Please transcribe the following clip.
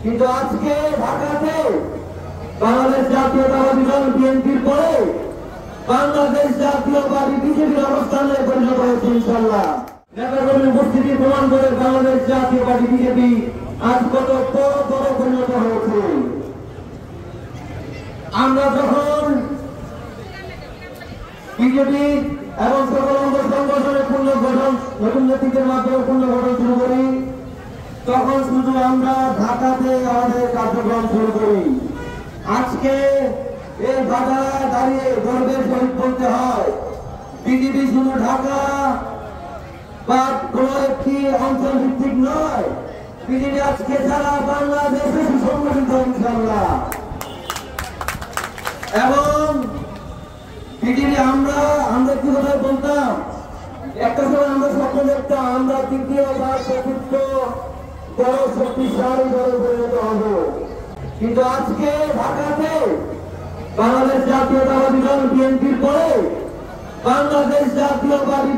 কিন্তু আজকে ঢাকাতে বাংলাদেশ জাতীয়তাবাদী দল বিএনপির পরে বাংলাদেশ জাতীয়বাদী বিজেপির অবস্থানে পরিণত হয়েছে। ইনশাআল্লাহ নেতাকর্মীর উপস্থিতি প্রমাণ করে বাংলাদেশ জাতীয়বাদী বিজেপি আজ কত বড় পরিণত হয়েছে। আমরা যখন বিজেপি এবং সকল অঙ্গ সংগঠনের পুনর্গঠন নতুন নেতৃত্বের মাধ্যমে পুনর্গঠন শুরু করি, তখন শুধু আমরা ঢাকাতে আমাদের কার্যক্রম শুরু করি। আজকে এই বাজারে দাঁড়িয়ে গর্বের সহিত বলতে হয়, বিজেপি শুধু ঢাকা বা কোন একটি অঞ্চল ভিত্তিক নয়, বিজেপি আজকে সারা বাংলাদেশে সুসংগঠিত। ইনশাআল্লাহ এবং বিজেপি আমরা কি কথা বলতাম, একটা সময় আমরা স্বপ্ন দেখতাম আমরা তৃতীয়বার চতুর্থ বড় শক্তিশালী দলে পরিণত হব। কিন্তু আজকে ঢাকাতে বাংলাদেশ জাতীয়তাবাদী দল বিএনপির পরে বাংলাদেশ জাতীয়বাদী